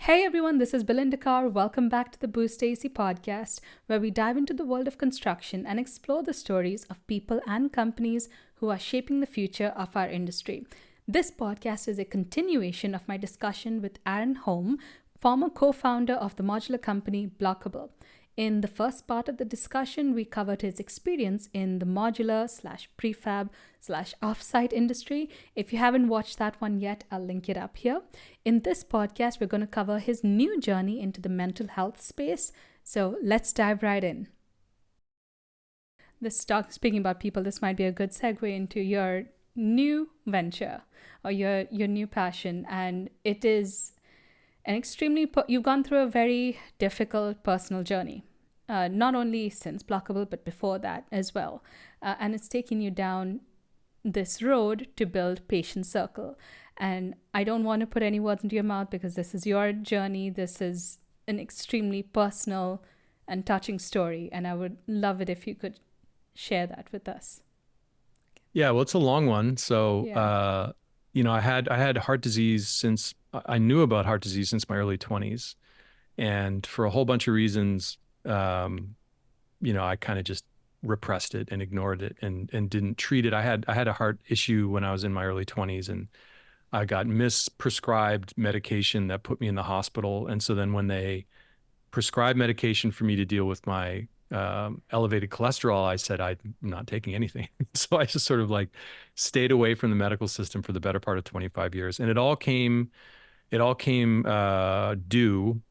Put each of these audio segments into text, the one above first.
Hey everyone, this is Belinda Carr. Welcome back to the Boost AC podcast, where we dive into the world of construction and explore the stories of people and companies who are shaping the future of our industry. This podcast is a continuation of my discussion with Aaron Holm, former co-founder of the modular company Blokable. In the first part of the discussion, we covered his experience in the modular slash prefab slash offsite industry. If you haven't watched that one yet, I'll link it up here. In this podcast, we're going to cover his new journey into the mental health space. So let's dive right in. Speaking about people, this might be a good segue into your new venture or your new passion. And it is you've gone through a very difficult personal journey, not only since Blokable, but before that as well. And it's taken you down this road to build Patient Circle. And I don't want to put any words into your mouth because this is your journey. This is an extremely personal and touching story. And I would love it if you could share that with us. Yeah, well, it's a long one. So, I had heart disease since I knew about heart disease since my early 20s. And for a whole bunch of reasons, I kind of just repressed it and ignored it and didn't treat it. I had a heart issue when I was in my early 20s, and I got misprescribed medication that put me in the hospital. And so then when they prescribed medication for me to deal with my elevated cholesterol, I said, I'm not taking anything. So I just sort of like stayed away from the medical system for the better part of 25 years. And it all came due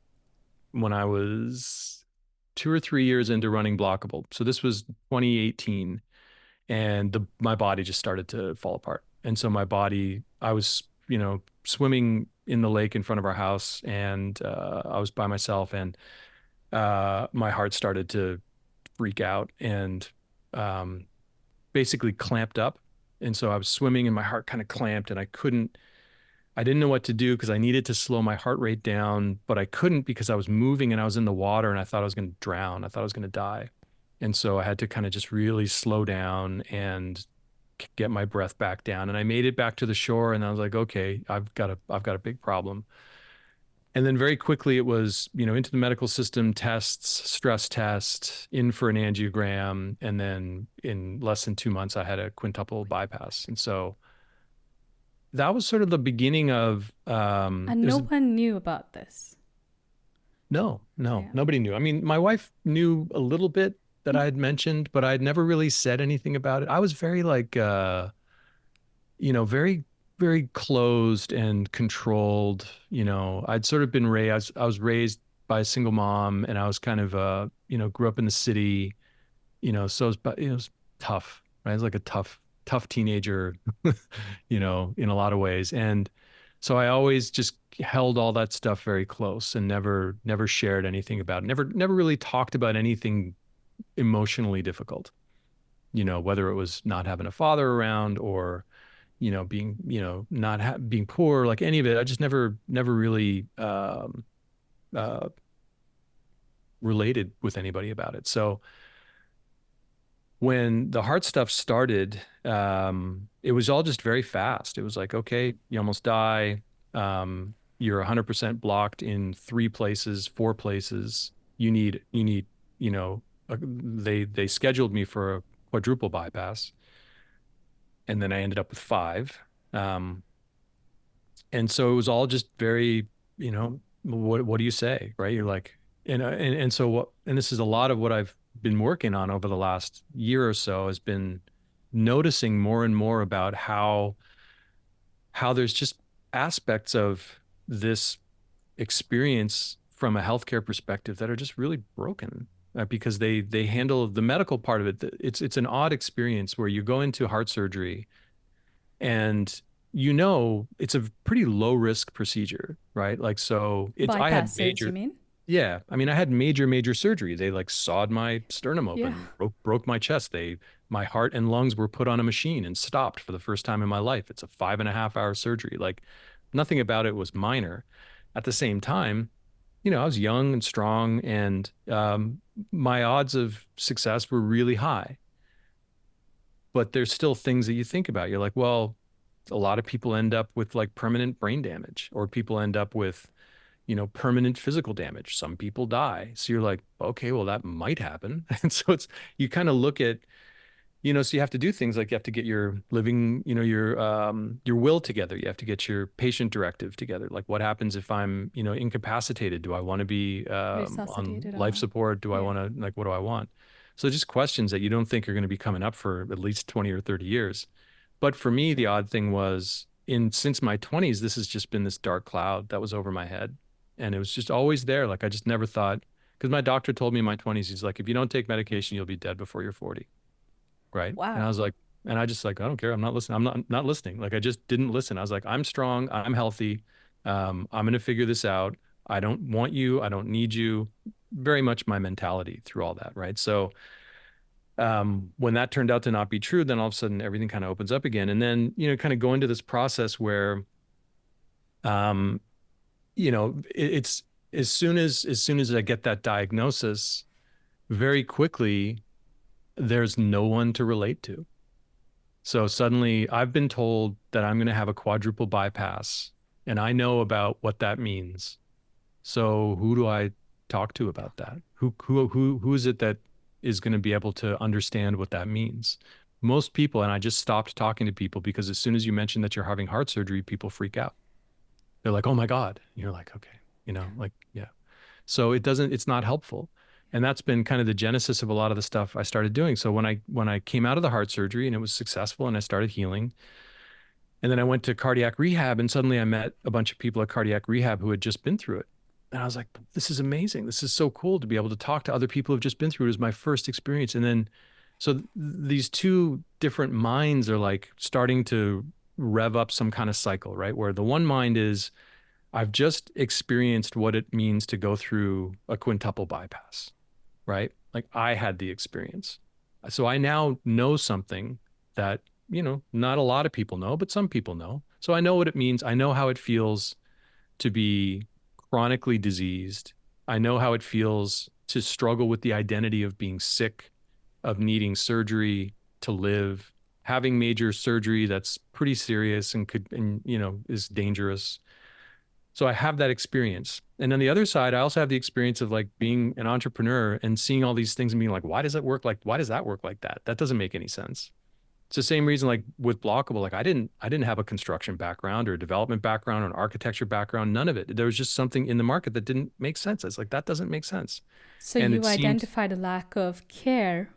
when I was 2 or 3 years into running Blokable. So this was 2018, and my body just started to fall apart. And so I was, swimming in the lake in front of our house, and I was by myself, and my heart started to freak out and basically clamped up. And so I was swimming and my heart kind of clamped, and I didn't know what to do because I needed to slow my heart rate down, but I couldn't because I was moving and I was in the water and I thought I was going to drown. I thought I was going to die. And so I had to kind of just really slow down and get my breath back down. And I made it back to the shore, and I was like, okay, I've got a big problem. And then very quickly it was, into the medical system, tests, stress test, in for an angiogram. And then in less than 2 months, I had a quintuple bypass. And so that was sort of the beginning of, And no one knew about this. no, Yeah. nobody knew. I mean, my wife knew a little bit that I had mentioned, but I'd never really said anything about it. I was very like, very, very closed and controlled. I'd sort of been raised, I was raised by a single mom, and I was kind of, grew up in the city, so it was tough, right? It was like a tough teenager, in a lot of ways. And so I always just held all that stuff very close and never shared anything about it. Never really talked about anything emotionally difficult, whether it was not having a father around or being, not being poor, like any of it. I just never really uh, related with anybody about it. So when the heart stuff started, it was all just very fast. It was like, okay, you almost die. You're 100% blocked in 3 places, 4 places. You need, they scheduled me for a quadruple bypass, and then I ended up with 5. Um, and so it was all just very, what do you say, right? You're like, and so what, and this is a lot of what I've been working on over the last year or so, has been noticing more and more about how there's just aspects of this experience from a healthcare perspective that are just really broken, because they handle the medical part of it. It's an odd experience where you go into heart surgery, and it's a pretty low risk procedure, right? Like, so I had Bypasses, you major, mean? yeah, I mean, I had major surgery. They like sawed my sternum Yeah. open, broke my chest. My heart and lungs were put on a machine and stopped for the first time in my life. It's a 5.5 hour surgery. Like, nothing about it was minor. At the same time, I was young and strong, and my odds of success were really high. But there's still things that you think about. You're like, well, a lot of people end up with like permanent brain damage, or people end up with, permanent physical damage. Some people die. So you're like, okay, well, that might happen. And so you kind of look at, so you have to do things like you have to get your living, your will together. You have to get your patient directive together. Like what happens if I'm, incapacitated? Do I want to be on Resuscitated or life not. support? Do I Yeah. want to, like, what do I want? So just questions that you don't think are going to be coming up for at least 20 or 30 years. But for me, the odd thing was since my 20s, this has just been this dark cloud that was over my head. And it was just always there. Like I just never thought, because my doctor told me in my 20s, he's like, if you don't take medication, you'll be dead before you're 40. Right. And I Wow. was like, and I just like, I don't care. I'm not listening. I'm not listening. Like I just didn't listen. I was like, I'm strong. I'm healthy. I'm going to figure this out. I don't want you. I don't need you. Very much my mentality through all that. Right. So when that turned out to not be true, then all of a sudden everything kind of opens up again. And then, kind of go into this process where, um, it's as soon as I get that diagnosis, very quickly, there's no one to relate to. So suddenly I've been told that I'm going to have a quadruple bypass and I know about what that means. So who do I talk to about that? Who is it that is going to be able to understand what that means? Most people, and I just stopped talking to people because as soon as you mention that you're having heart surgery, people freak out. They're like, "Oh my God." And you're like, "Okay." Like, yeah. So it's not helpful. And that's been kind of the genesis of a lot of the stuff I started doing. So when I came out of the heart surgery and it was successful and I started healing, and then I went to cardiac rehab and suddenly I met a bunch of people at cardiac rehab who had just been through it. And I was like, this is amazing. This is so cool to be able to talk to other people who've just been through it. It was my first experience. And then these two different minds are like starting to rev up some kind of cycle, right? Where the one mind is, I've just experienced what it means to go through a quintuple bypass, right? Like I had the experience. So I now know something that, not a lot of people know, but some people know. So I know what it means. I know how it feels to be chronically diseased. I know how it feels to struggle with the identity of being sick, of needing surgery to live, having major surgery that's pretty serious and is dangerous. So I have that experience. And on the other side, I also have the experience of like being an entrepreneur and seeing all these things and being like, why does that work like that? That doesn't make any sense. It's the same reason like with Blockable, like I didn't have a construction background or a development background or an architecture background, none of it. There was just something in the market that didn't make sense. It's like, that doesn't make sense. So And it you seemed, identified a lack of care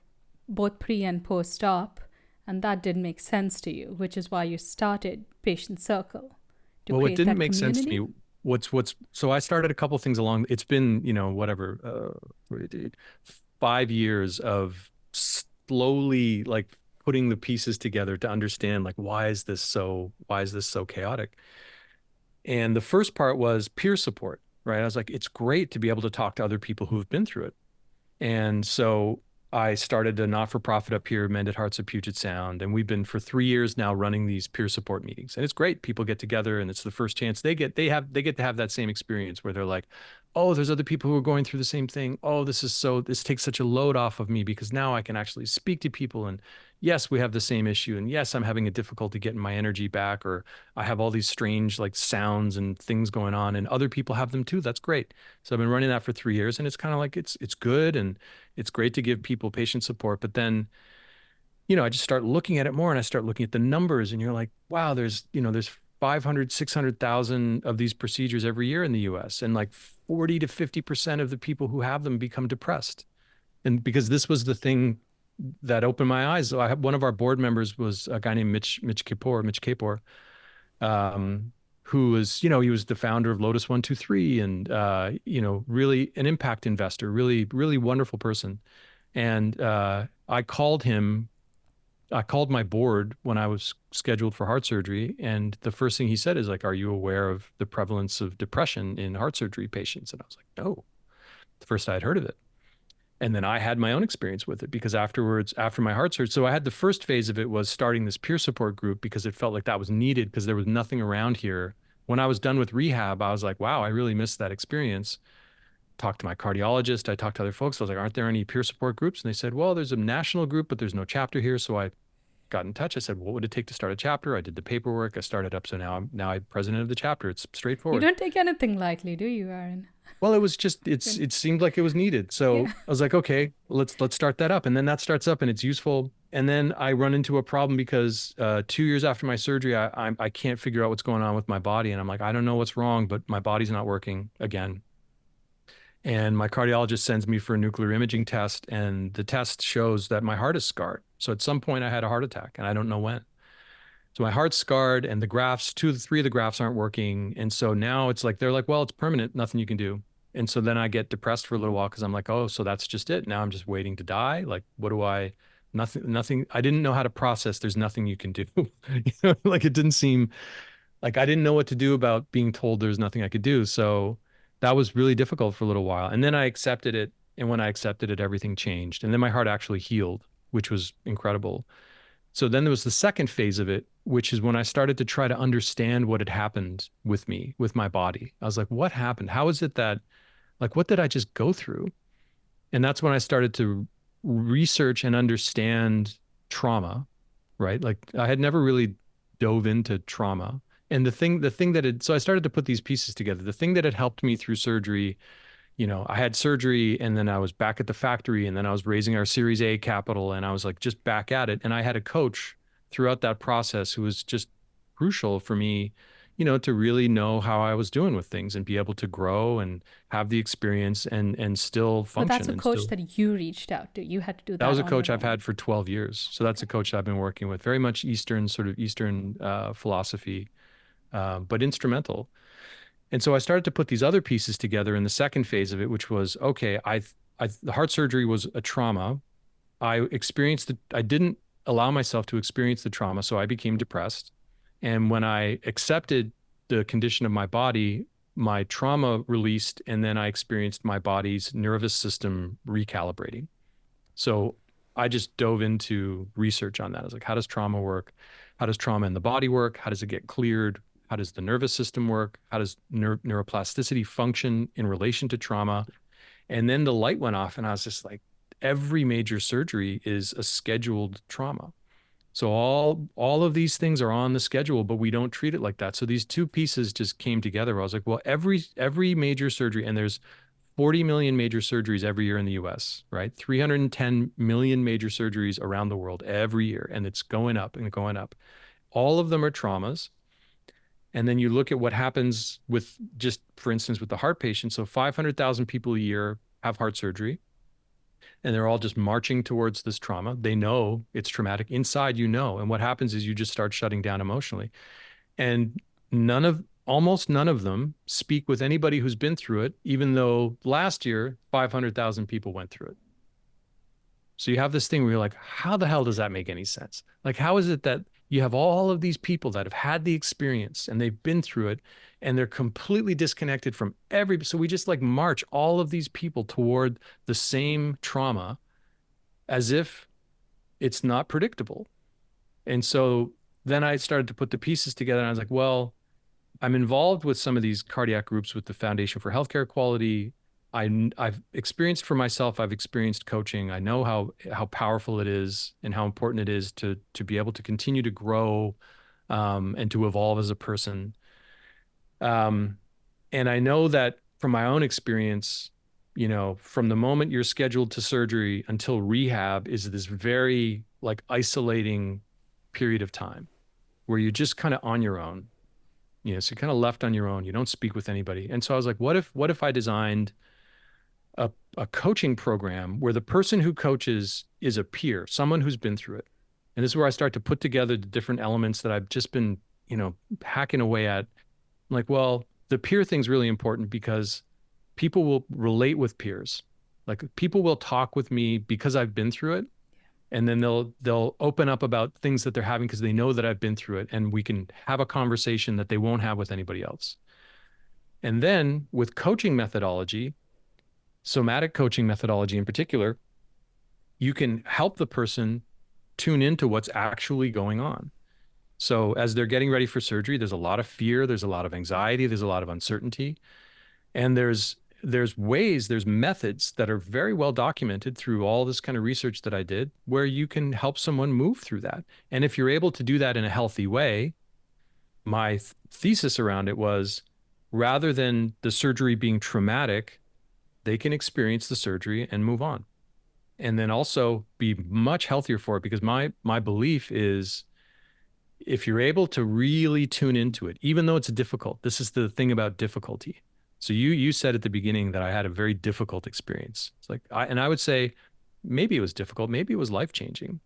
both pre and post op, and that didn't make sense to you, which is why you started Patient Circle to well, what create didn't that make sense to community. me, so I started a couple things along, it's been, whatever, 5 years of slowly like putting the pieces together to understand like why is this so chaotic. And the first part was peer support, right? I was like, it's great to be able to talk to other people who've been through it. And so I started a not-for-profit up here, Mended Hearts of Puget Sound, and we've been for 3 years now running these peer support meetings. And it's great. People get together, and it's the first chance they get to have that same experience where they're like, "Oh, there's other people who are going through the same thing. Oh, this takes such a load off of me because now I can actually speak to people. And yes, we have the same issue, and yes, I'm having a difficulty getting my energy back, or I have all these strange like sounds and things going on, and other people have them too. That's great." So I've been running that for 3 years, and it's kind of like it's good and it's great to give people patient support. But then, I just start looking at it more and I start looking at the numbers and you're like, wow, there's 500, 600,000 of these procedures every year in the US. And like 40 to 50% of the people who have them become depressed. And because this was the thing that opened my eyes. So one of our board members was a guy named Mitch Kapor, who was, he was the founder of Lotus 123 and, really an impact investor, really, really wonderful person. And I called my board when I was scheduled for heart surgery. And the first thing he said is like, are you aware of the prevalence of depression in heart surgery patients? And I was like, no, the first I had heard of it. And then I had my own experience with it because afterwards, after my heart surgery, so I had the first phase of it was starting this peer support group because it felt like that was needed because there was nothing around here. When I was done with rehab, I was like, wow, I really missed that experience. Talked to my cardiologist. I talked to other folks. I was like, aren't there any peer support groups? And they said, well, there's a national group, but there's no chapter here. So I got in touch. I said, what would it take to start a chapter? I did the paperwork. I started up. So now I'm president of the chapter. It's You straightforward. don't take anything lightly, do you, Aaron? Well, it was just When- it seemed like it was needed. Yeah. So I was like, okay, let's start that up. And then that starts up and it's useful. And then I run into a problem because 2 years after my surgery, I can't figure out what's going on with my body. And I'm like, I don't know what's wrong, but my body's not working again. And my cardiologist sends me for a nuclear imaging test, and the test shows that my heart is scarred. So at some point I had a heart attack and I don't know when. So my heart's scarred and the grafts, three of the grafts aren't working. And so now it's like, they're like, well, it's permanent, nothing you can do. And so then I get depressed for a little while because I'm like, oh, so that's just it. Now I'm just waiting to die. Like, what do I, nothing, I didn't know how to process. There's nothing you can do. Like it didn't seem like I didn't know what to do about being told there's nothing I could do. So that was really difficult for a little while. And then I accepted it. And when I accepted it, everything changed. And then my heart actually healed, which was incredible. So then there was the second phase of it, which is when I started to try to understand what had happened with me, with my body. I was like, what happened? How is it that, like, what did I just go through? And that's when I started to research and understand trauma, right? Like I had never really dove into trauma. And the thing that had, so I started to put these pieces together. The thing that had helped me through surgery, I had surgery and then I was back at the factory and then I was raising our Series A capital and I was like just back at it. And I had a coach throughout that process who was just crucial for me, to really know how I was doing with things and be able to grow and have the experience and still But that's function a and coach still. that you reached out to. You had to do That that was a on coach your I've own. had for 12 years. So that's a coach I've been working with, very much Eastern philosophy, but instrumental. And so I started to put these other pieces together in the second phase of it, which was, okay, the heart surgery was a trauma. I didn't allow myself to experience the trauma, so I became depressed. And when I accepted the condition of my body, my trauma released, and then I experienced my body's nervous system recalibrating. So I just dove into research on that. I was like, how does trauma work? How does trauma in the body work? How does it get cleared? How does the nervous system work? How does neuroplasticity function in relation to trauma? And then the light went off, and I was just like, every major surgery is a scheduled trauma. So all of these things are on the schedule, but we don't treat it like that. So these two pieces just came together. I was like, well, every major surgery, and there's 40 million major surgeries every year in the US, right? 310 million major surgeries around the world every year, and it's going up and going up. All of them are traumas. And then you look at what happens with just, for instance, with the heart patient. So 500,000 people a year have heart surgery, and they're all just marching towards this trauma. They know it's traumatic inside, and what happens is you just start shutting down emotionally. And almost none of them speak with anybody who's been through it, even though last year 500,000 people went through it. So you have this thing where you're like, how the hell does that make any sense? Like, how is it that you have all of these people that have had the experience and they've been through it and they're completely disconnected from so we just like march all of these people toward the same trauma as if it's not predictable. And so then I started to put the pieces together and I was like, well, I'm involved with some of these cardiac groups with the Foundation for Healthcare Quality. I've experienced for myself, I've experienced coaching. I know how powerful it is and how important it is to be able to continue to grow and to evolve as a person. Um, and I know that from my own experience, from the moment you're scheduled to surgery until rehab is this very like isolating period of time where you're just kind of on your own. So you're kind of left on your own. You don't speak with anybody. And so I was like, what if I designed a coaching program where the person who coaches is a peer, someone who's been through it. And this is where I start to put together the different elements that I've just been, hacking away at. I'm like, well, the peer thing's really important because people will relate with peers. Like people will talk with me because I've been through it. And then they'll open up about things that they're having because they know that I've been through it and we can have a conversation that they won't have with anybody else. And then with coaching methodology, somatic coaching methodology in particular, you can help the person tune into what's actually going on. So as they're getting ready for surgery, there's a lot of fear, there's a lot of anxiety, there's a lot of uncertainty. And there's there's methods that are very well documented through all this kind of research that I did, where you can help someone move through that. And if you're able to do that in a healthy way, my thesis around it was, rather than the surgery being traumatic, they can experience the surgery and move on. And then also be much healthier for it, because my belief is, if you're able to really tune into it, even though it's difficult, this is the thing about difficulty. So you said at the beginning that I had a very difficult experience. It's like, I would say maybe it was difficult, maybe it was life-changing,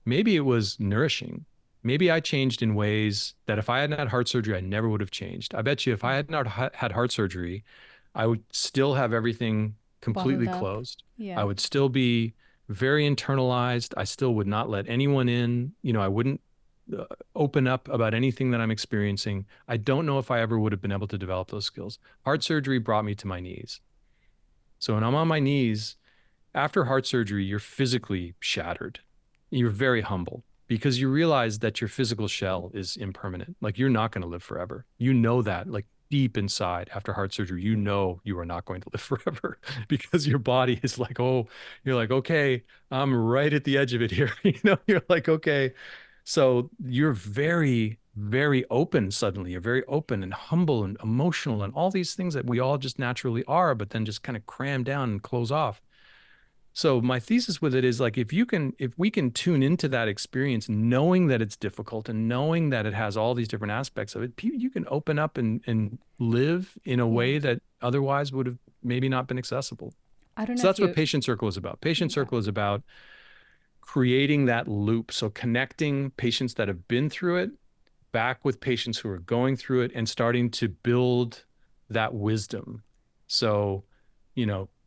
maybe it was nourishing. Maybe I changed in ways that if I hadn't had heart surgery, I never would have changed. I bet you if I had not had heart surgery, I would still have everything completely Bottled up. closed. Yeah. I would still be very internalized. I still would not let anyone in. I wouldn't open up about anything that I'm experiencing. I don't know if I ever would have been able to develop those skills. Heart surgery brought me to my knees. So when I'm on my knees, after heart surgery, you're physically shattered. You're very humble, because you realize that your physical shell is impermanent. Like, you're not going to live forever. You know that, like, deep inside, after heart surgery, you know you are not going to live forever, because your body is like, oh, you're like, okay, I'm right at the edge of it here. You're like, okay. So you're very, very open suddenly. You're very open and humble and emotional and all these things that we all just naturally are, but then just kind of cram down and close off. So my thesis with it is, like, if we can tune into that experience, knowing that it's difficult and knowing that it has all these different aspects of it, you can open up and live in a way that otherwise would have maybe not been accessible. I don't know So if that's what you. Patient Circle is about. Patient Yeah. Circle is about creating that loop. So connecting patients that have been through it back with patients who are going through it, and starting to build that wisdom. So,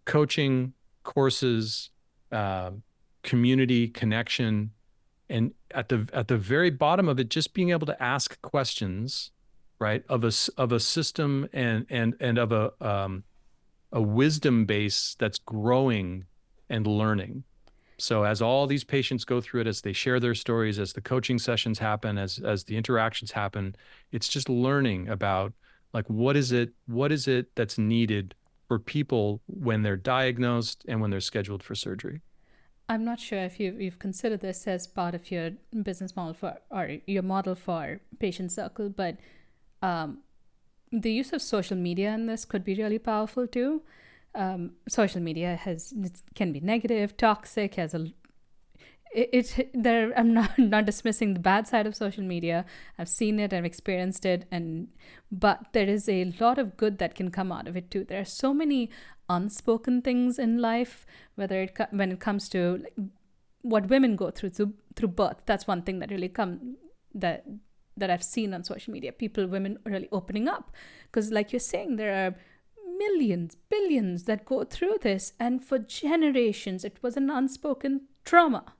coaching, courses, community connection, and at the very bottom of it, just being able to ask questions, right, of a system and of a wisdom base that's growing and learning. So as all these patients go through it, as they share their stories, as the coaching sessions happen, as the interactions happen, it's just learning about, like, what is it that's needed for people when they're diagnosed and when they're scheduled for surgery. I'm not sure if you've considered this as part of your business model or your model for Patient Circle, but um, the use of social media in this could be really powerful too. Social media can be negative, toxic, has a it there. I'm not dismissing the bad side of social media. I've seen it, I've experienced it, but there is a lot of good that can come out of it too. There are so many unspoken things in life, when it comes to, like, what women go through birth. That's one thing that really that I've seen on social media. Women are really opening up, because, like you're saying, there are millions, billions that go through this, and for generations it was an unspoken trauma,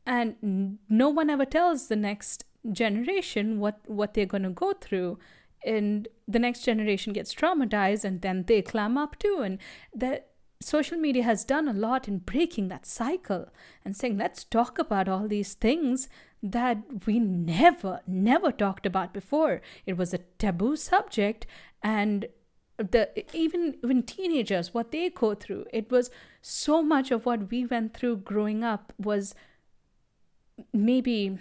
and no one ever tells the next generation what they're going to go through, and the next generation gets traumatized, and then they clam up too. And that social media has done a lot in breaking that cycle and saying, let's talk about all these things that we never talked about before. It was a taboo subject, and even teenagers, what they go through, it was so much of what we went through growing up was maybe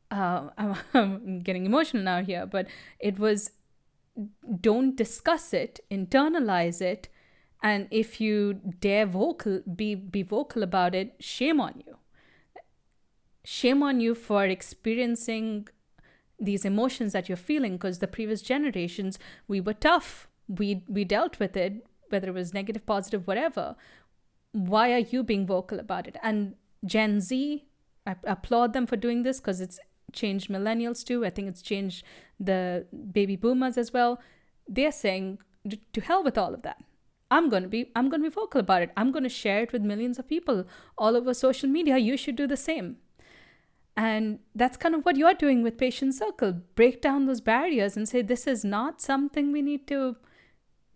I'm getting emotional now here, but it was, don't discuss it, internalize it, and if you dare be vocal about it, shame on you. Shame on you for experiencing these emotions that you're feeling, because the previous generations, we were tough. We dealt with it, whether it was negative, positive, whatever. Why are you being vocal about it? And Gen Z, I applaud them for doing this, because it's changed millennials too. I think it's changed the baby boomers as well. They're saying, to hell with all of that. I'm going to be vocal about it. I'm going to share it with millions of people all over social media. You should do the same. And that's kind of what you're doing with Patient Circle. Break down those barriers and say, this is not something we need to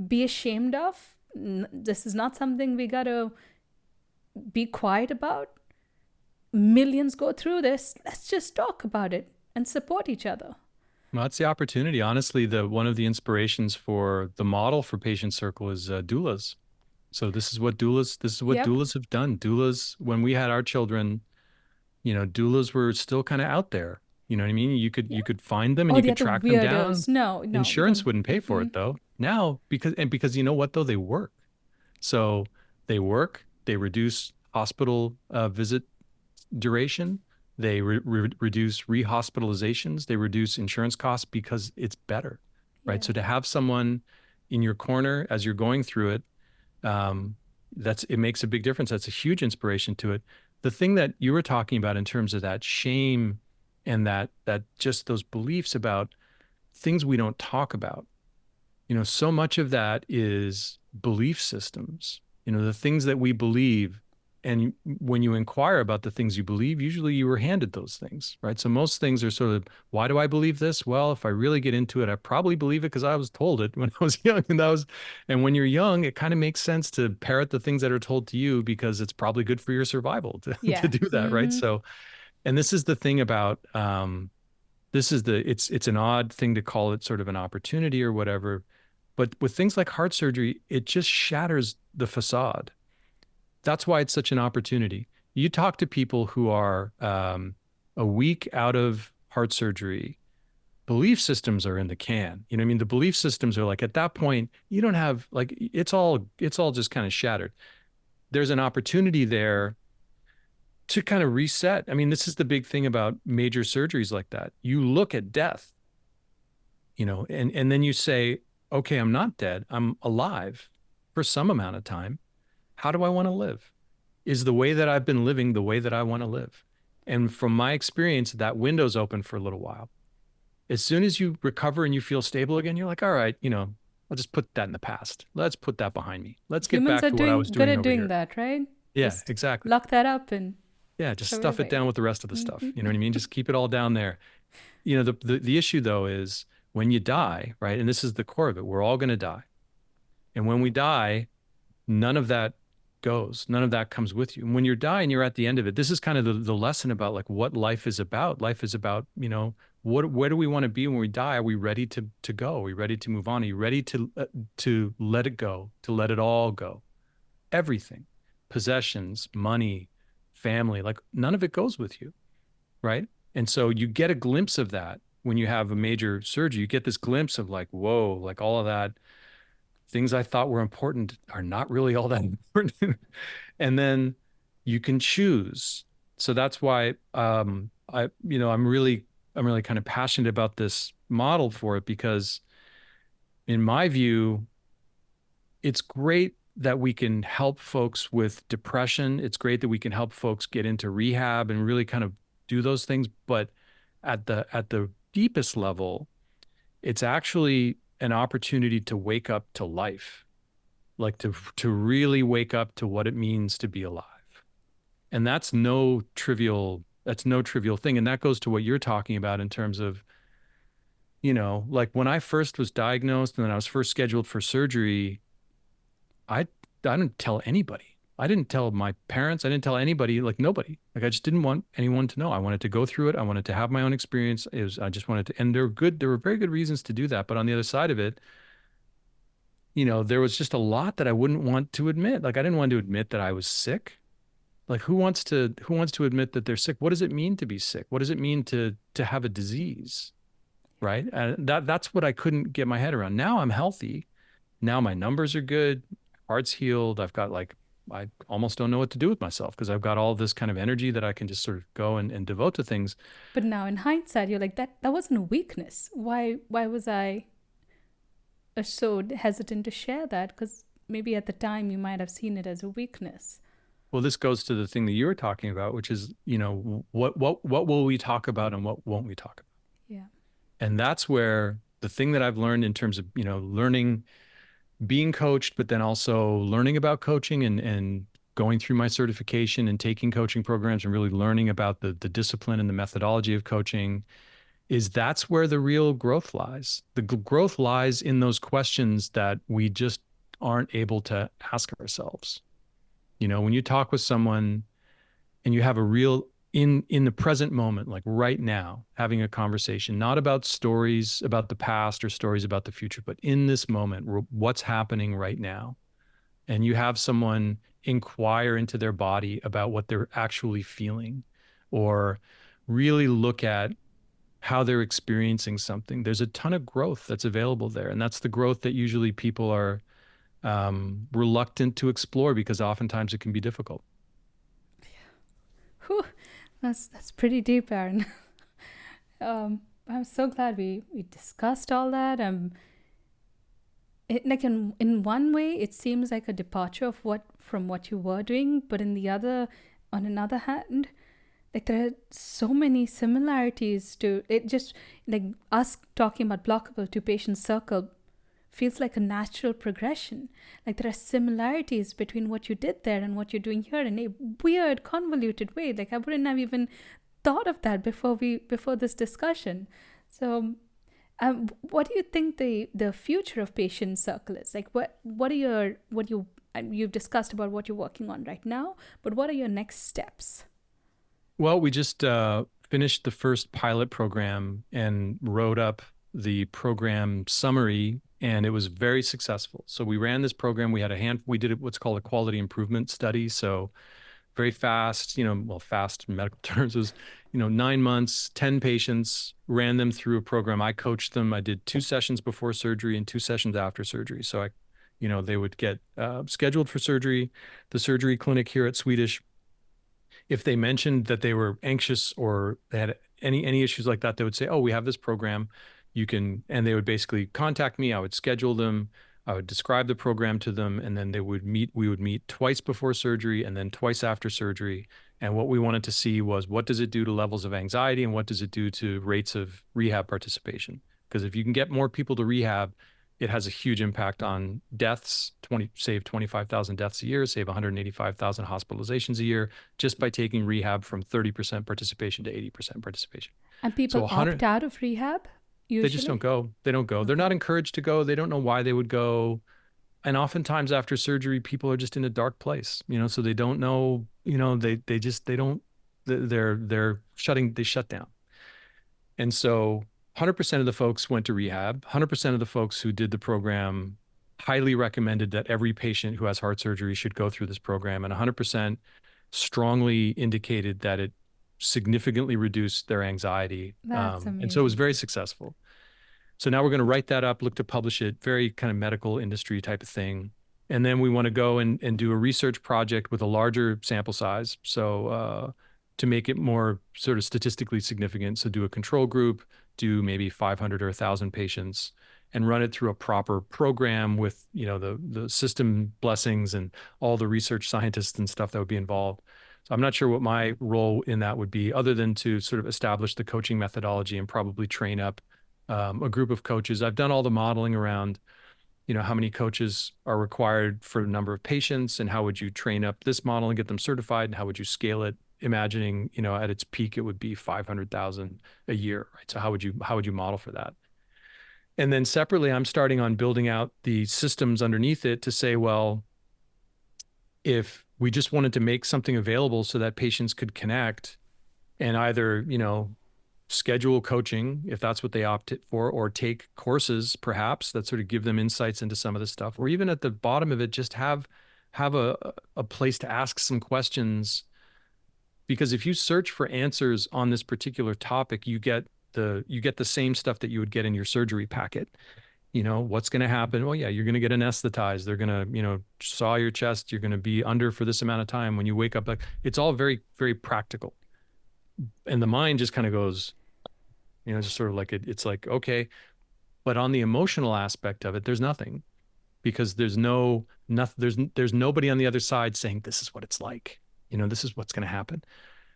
be ashamed of. This is not something we got to be quiet about. Millions go through this. Let's just talk about it and support each other. Well, that's the opportunity. Honestly, the one of the inspirations for the model for Patient Circle is doulas. So this is what Yep. doulas have done. Doulas, when we had our children, doulas were still kind of out there. You know what I mean? Yeah. You could find them and Oh, you the could other track them down. weirdos. No, no, we Insurance don't. wouldn't pay for Mm-mm. it though. Now, because you know what though, they work. So they work, they reduce hospital visit duration, they reduce rehospitalizations, they reduce insurance costs because it's better, right? Yeah. So to have someone in your corner as you're going through it, um, it makes a big difference. That's a huge inspiration to it. The thing that you were talking about in terms of that shame and that just those beliefs about things we don't talk about, so much of that is belief systems, the things that we believe. And when you inquire about the things you believe, usually you were handed those things, right? So most things are sort of, why do I believe this? Well, if I really get into it, I probably believe it because I was told it when I was young. And when you're young, it kind of makes sense to parrot the things that are told to you because it's probably good for your survival to Yeah. do that, right? Mm-hmm. So, and this is the thing about, it's an odd thing to call it sort of an opportunity or whatever, but with things like heart surgery, it just shatters the facade. That's why it's such an opportunity. You talk to people who are a week out of heart surgery, belief systems are in the can. You know what I mean? The belief systems are like, at that point, you don't have, like, it's all just kind of shattered. There's an opportunity there to kind of reset. I mean, this is the big thing about major surgeries like that. You look at death, and then you say, okay, I'm not dead. I'm alive for some amount of time. How do I want to live? Is the way that I've been living the way that I want to live? And from my experience, that window's open for a little while. As soon as you recover and you feel stable again, you're like, all right, I'll just put that in the past. Let's put that behind me. Let's get Humans back are to what I was doing good doing at over doing here. that, right? Yeah, Just exactly. lock that up and Yeah, just throw it stuff it away. down with the rest of the Mm-hmm. stuff. You know what I mean? Just keep it all down there. The issue though is when you die, right? And this is the core of it. We're all going to die. And when we die, none of that goes. None of that comes with you. And when you're dying, you're at the end of it. This is kind of the lesson about like what life is about. Life is about, where do we want to be when we die? Are we ready to go? Are we ready to move on? Are you ready to let it go, to let it all go? Everything, possessions, money, family, like none of it goes with you, right? And so you get a glimpse of that when you have a major surgery. You get this glimpse of like, whoa, like all of that things I thought were important are not really all that important. And then you can choose. So that's why I'm really kind of passionate about this model for it because in my view, it's great that we can help folks with depression. It's great that we can help folks get into rehab and really kind of do those things. But at the deepest level, it's actually an opportunity to wake up to life, like to really wake up to what it means to be alive. And that's no trivial thing. And that goes to what you're talking about in terms of, like when I first was diagnosed and then I was first scheduled for surgery, I didn't tell anybody. I didn't tell my parents. I didn't tell anybody, like nobody. Like I just didn't want anyone to know. I wanted to go through it. I wanted to have my own experience. I just wanted to, and there were very good reasons to do that. But on the other side of it, there was just a lot that I wouldn't want to admit. Like I didn't want to admit that I was sick. Like who wants to admit that they're sick? What does it mean to be sick? What does it mean to have a disease? Right? And that's what I couldn't get my head around. Now I'm healthy. Now my numbers are good. Heart's healed. I almost don't know what to do with myself because I've got all this kind of energy that I can just sort of go and devote to things. But now in hindsight, you're like, that wasn't a weakness. Why was I so hesitant to share that? Because maybe at the time you might have seen it as a weakness. Well, this goes to the thing that you were talking about, which is, what will we talk about and what won't we talk about? Yeah. And that's where the thing that I've learned in terms of, learning, being coached, but then also learning about coaching and going through my certification and taking coaching programs and really learning about the discipline and the methodology of coaching is that's where the real growth lies. The growth lies in those questions that we just aren't able to ask ourselves. When you talk with someone and you have a real in the present moment, like right now, having a conversation, not about stories about the past or stories about the future, but in this moment, what's happening right now. And you have someone inquire into their body about what they're actually feeling, or really look at how they're experiencing something. There's a ton of growth that's available there. And that's the growth that usually people are reluctant to explore because oftentimes it can be difficult. Whew, that's pretty deep, Aaron. I'm so glad we discussed all that. Like in one way, it seems like a departure of what from what you were doing, but on another hand, like there are so many similarities to it. Just like us talking about Blockable to Patient Circle feels like a natural progression. Like there are similarities between what you did there and what you're doing here in a weird, convoluted way. Like I wouldn't have even thought of that before this discussion. So, what do you think the future of Patient Circle is? Like what are your what you you've discussed about what you're working on right now, but what are your next steps? Well, we just finished the first pilot program and wrote up the program summary, and it was very successful. So we ran this program. We did what's called a quality improvement study. So very fast, well, fast in medical terms was, 9 months, 10 patients, ran them through a program. I coached them. I did 2 sessions before surgery and 2 sessions after surgery. So they would get scheduled for surgery. The surgery clinic here at Swedish, if they mentioned that they were anxious or they had any issues like that, they would say, "Oh, we have this program. You can," and they would basically contact me. I would schedule them. I would describe the program to them, and then we would meet twice before surgery and then twice after surgery. And what we wanted to see was, what does it do to levels of anxiety and what does it do to rates of rehab participation? Because if you can get more people to rehab, it has a huge impact on deaths. Save 25,000 deaths a year, save 185,000 hospitalizations a year, just by taking rehab from 30% participation to 80% participation. And So people opt 100, out of rehab they just don't usually. go. They don't go. They're Okay. not encouraged to go. They don't know why they would go. And oftentimes after surgery, people are just in a dark place, so they don't know, they don't, they shut down. And so 100% of the folks went to rehab. 100% of the folks who did the program highly recommended that every patient who has heart surgery should go through this program. And 100% strongly indicated that it significantly reduced their anxiety. That's And so it was amazing. very successful. So now we're going to write that up, look to publish it, very kind of medical industry type of thing. And then we want to go and do a research project with a larger sample size. So to make it more sort of statistically significant. So do a control group, do maybe 500 or 1,000 patients, and run it through a proper program with, the system blessings and all the research scientists and stuff that would be involved. So I'm not sure what my role in that would be, other than to sort of establish the coaching methodology and probably train up a group of coaches. I've done all the modeling around, how many coaches are required for a number of patients, and how would you train up this model and get them certified, and how would you scale it? Imagining, at its peak, it would be 500,000 a year, right? So how would you model for that? And then separately, I'm starting on building out the systems underneath it to say, well, if we just wanted to make something available so that patients could connect and either, schedule coaching if that's what they opt for, or take courses perhaps that sort of give them insights into some of this stuff, or even at the bottom of it, just have a place to ask some questions. Because if you search for answers on this particular topic, you get the same stuff that you would get in your surgery packet. What's going to happen? Well, yeah, you're going to get anesthetized. They're going to, saw your chest. You're going to be under for this amount of time. When you wake up, like, it's all very, very practical. And the mind just kind of goes, just sort of like it's like, okay. But on the emotional aspect of it, there's nothing, because there's nobody on the other side saying, this is what it's like. This is what's going to happen.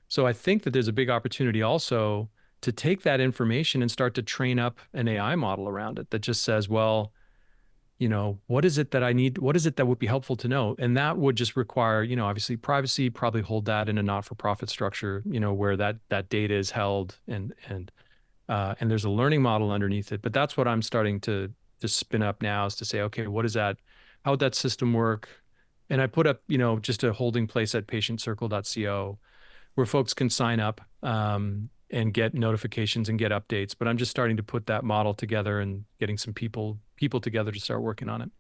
So I think that there's a big opportunity also to take that information and start to train up an AI model around it that just says, well, what is it that I need? What is it that would be helpful to know? And that would just require, obviously privacy, probably hold that in a not-for-profit structure, where that data is held, and there's a learning model underneath it. But that's what I'm starting to spin up now, is to say, okay, what is that? How would that system work? And I put up, just a holding place at patientcircle.co, where folks can sign up and get notifications and get updates. But I'm just starting to put that model together and getting some people together to start working on it.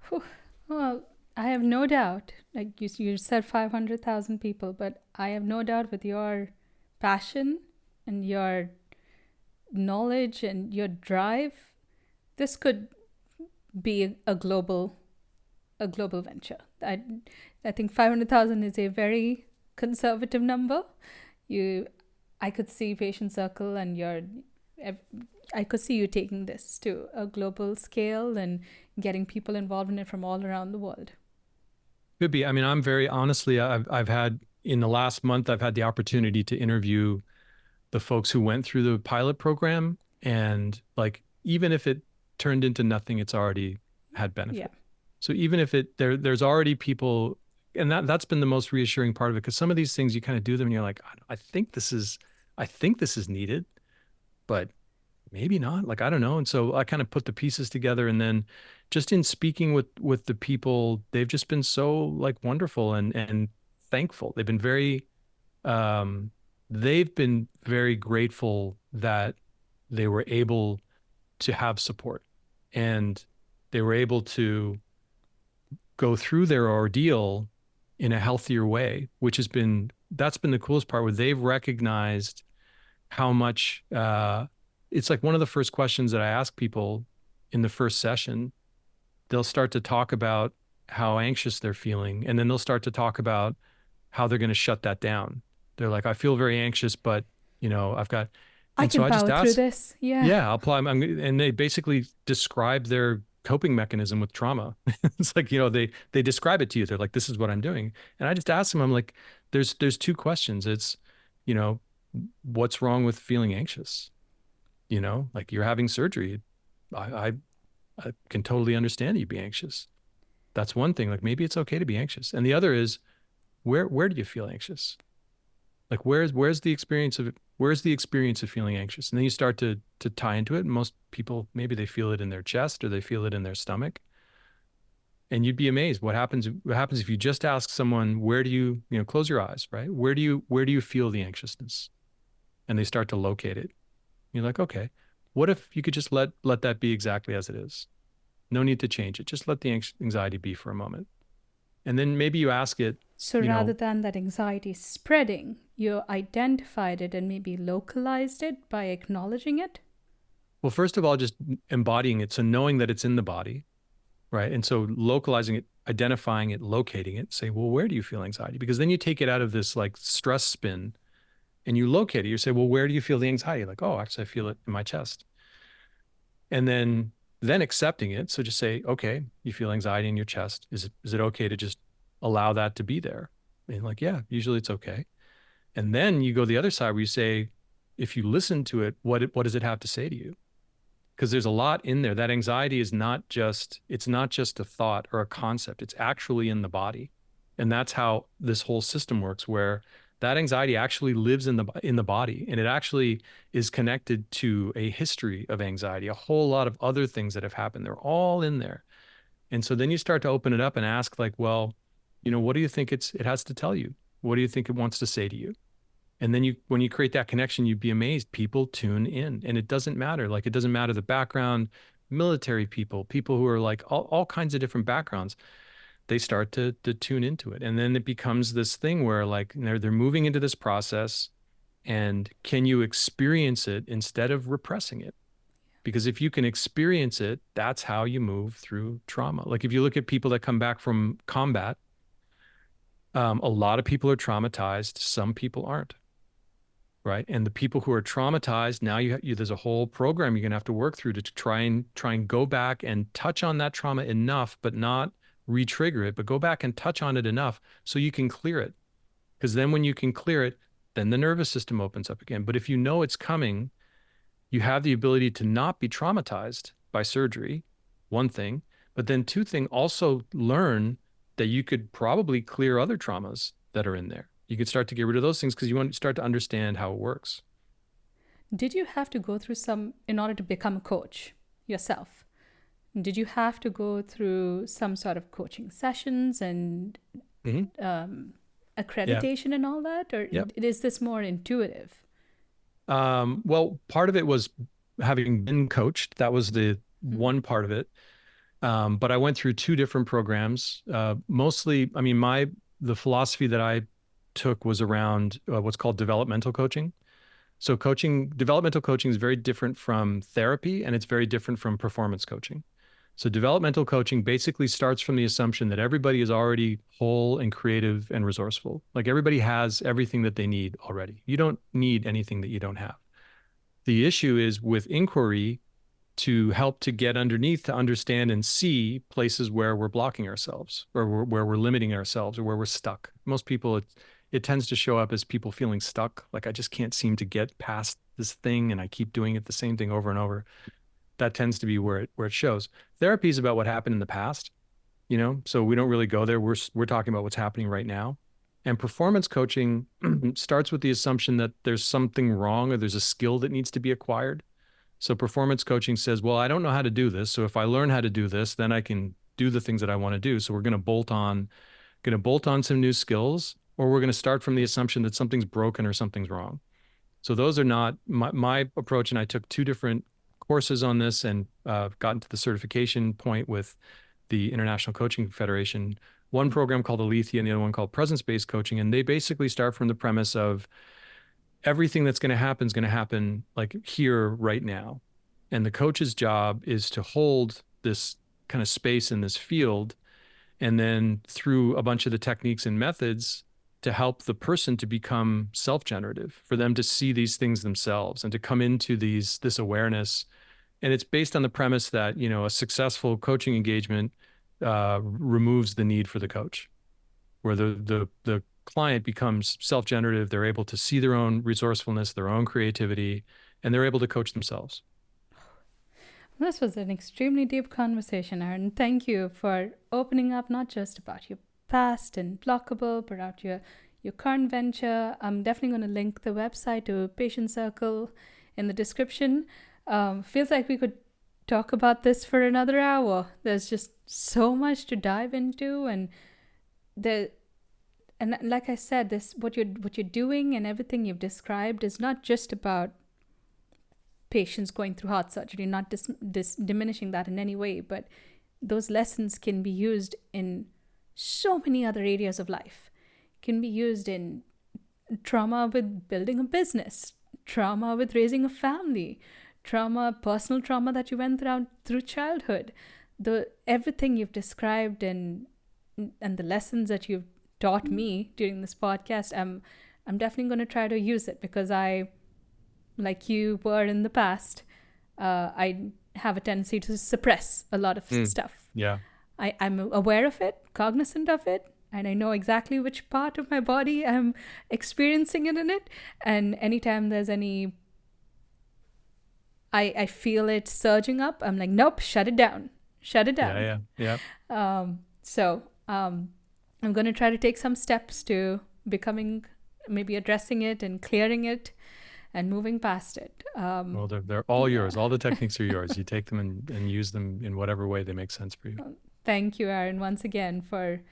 Whew. Well, I have no doubt, like you said 500,000 people, but I have no doubt with your passion and your knowledge and your drive, this could be a global venture. I think 500,000 is a very conservative number. I could see Patient Circle and I could see you taking this to a global scale and getting people involved in it from all around the world. Could be. I mean, I'm very honestly, I've had in the last month, I've had the opportunity to interview the folks who went through the pilot program, and like even if it turned into nothing, it's already had benefit. Yeah. So even if there's already people, and that's been the most reassuring part of it, because some of these things you kind of do them and you're like, I think this is needed, but maybe not. Like, I don't know. And so I kind of put the pieces together, and then just in speaking with the people, they've just been so like wonderful and thankful. They've been very grateful that they were able to have support, and they were able to go through their ordeal in a healthier way, which that's been the coolest part, where they've recognized how much it's like one of the first questions that I ask people in the first session. They'll start to talk about how anxious they're feeling, and then they'll start to talk about how they're going to shut that down. They're like, I feel very anxious, but I've got, I and can so I just power through ask, this. Yeah. yeah, I'll apply, and they basically describe their coping mechanism with trauma. It's like, they describe it to you. They're like, this is what I'm doing. And I just ask them, I'm like, there's two questions. It's, what's wrong with feeling anxious? Like, you're having surgery. I can totally understand that you'd be anxious. That's one thing. Like, maybe it's okay to be anxious. And the other is, where do you feel anxious? Like, where's the experience of feeling anxious? And then you start to tie into it. And most people, maybe they feel it in their chest or they feel it in their stomach. And you'd be amazed what happens if you just ask someone, where do you, close your eyes, right? Where do you feel the anxiousness? And they start to locate it. You're like, okay, what if you could just let that be exactly as it is? No need to change it. Just let the anxiety be for a moment. And then maybe you ask it, So rather than that anxiety spreading, you identified it and maybe localized it by acknowledging it? well, first of all, just embodying it. So knowing that it's in the body, right? And so localizing it, identifying it, locating it, say, well, where do you feel anxiety? Because then you take it out of this like stress spin and you locate it. You say, well, where do you feel the anxiety? Like, oh, actually, I feel it in my chest. And then accepting it. So just say, okay, you feel anxiety in your chest. Is it okay to just allow that to be there? And like, yeah, usually it's okay. And then you go the other side where you say, if you listen to it, what does it have to say to you? Because there's a lot in there. That anxiety is it's not just a thought or a concept. It's actually in the body. And that's how this whole system works, where that anxiety actually lives in the body, and it actually is connected to a history of anxiety, a whole lot of other things that have happened. They're all in there. And so then you start to open it up and ask, like, well, what do you think it has to tell you? What do you think it wants to say to you? And then when you create that connection, you'd be amazed. People tune in, and it doesn't matter. Like, it doesn't matter the background, military people who are like all kinds of different backgrounds. They start to tune into it. And then it becomes this thing where like they're moving into this process, and can you experience it instead of repressing it? Because if you can experience it, that's how you move through trauma. Like, if you look at people that come back from combat, a lot of people are traumatized. Some people aren't. Right. And the people who are traumatized, now there's a whole program you're going to have to work through to try and go back and touch on that trauma enough, but not re-trigger it, but go back and touch on it enough so you can clear it. Because then when you can clear it, then the nervous system opens up again. But if you know it's coming, you have the ability to not be traumatized by surgery, one thing, but then two thing, also learn that you could probably clear other traumas that are in there. You could start to get rid of those things because you want to start to understand how it works. Did you have to go through in order to become a coach yourself? Did you have to go through some sort of coaching sessions and Yeah. accreditation and all that, or Yep. is this more intuitive? Well, part of it was having been coached. That was the Hmm. one part of it. But I went through two different programs. Mostly, I mean, the philosophy that I took was around what's called developmental coaching. So developmental coaching is very different from therapy, and it's very different from performance coaching. So developmental coaching basically starts from the assumption that everybody is already whole and creative and resourceful. Like everybody has everything that they need already. You don't need anything that you don't have. The issue is with inquiry to help to get underneath to understand and see places where we're blocking ourselves or where we're limiting ourselves or where we're stuck. Most people, it tends to show up as people feeling stuck. Like I just can't seem to get past this thing and I keep doing it the same thing over and over. That tends to be where it shows. Therapy is about what happened in the past, so we don't really go there. We're talking about what's happening right now. And performance coaching starts with the assumption that there's something wrong or there's a skill that needs to be acquired. So performance coaching says, well, I don't know how to do this. So if I learn how to do this, then I can do the things that I want to do. So we're going to bolt on some new skills, or we're going to start from the assumption that something's broken or something's wrong. So those are not my approach. And I took two different courses on this and got into the certification point with the International Coaching Federation. One program called Alethea and the other one called Presence-Based Coaching. And they basically start from the premise of everything that's going to happen is going to happen like here right now. And the coach's job is to hold this kind of space in this field. And then through a bunch of the techniques and methods to help the person to become self-generative, for them to see these things themselves and to come into this awareness. And it's based on the premise that, a successful coaching engagement removes the need for the coach, where the client becomes self-generative. They're able to see their own resourcefulness, their own creativity, and they're able to coach themselves. This was an extremely deep conversation, Aaron. Thank you for opening up not just about your past and Blokable, but about your current venture. I'm definitely going to link the website to Patient Circle in the description. Feels like we could talk about this for another hour. There's just so much to dive into, and like I said, this what you're doing and everything you've described is not just about patients going through heart surgery, not diminishing that in any way, but those lessons can be used in so many other areas of life. Can be used in trauma with building a business, trauma with raising a family, personal trauma that you went through childhood. Everything you've described and the lessons that you've taught me during this podcast, I'm definitely going to try to use it, because like you were in the past, I have a tendency to suppress a lot of stuff. Yeah. I'm aware of it, cognizant of it, and I know exactly which part of my body I'm experiencing it in it. And anytime there's I feel it surging up, I'm like, nope, shut it down. Yeah. So I'm going to try to take some steps to becoming, maybe addressing it and clearing it and moving past it. Well, they're all yours. All the techniques are yours. You take them and use them in whatever way they make sense for you. Thank you, Aaron, once again for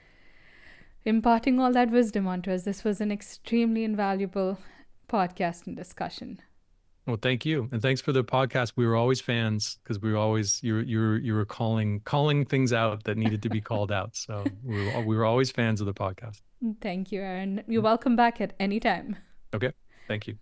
imparting all that wisdom onto us. This was an extremely invaluable podcast and discussion. Well, thank you, and thanks for the podcast. We were always fans, because we were always you were calling things out that needed to be called out. So we were always fans of the podcast. Thank you, Aaron. You're welcome back at any time. Okay, thank you.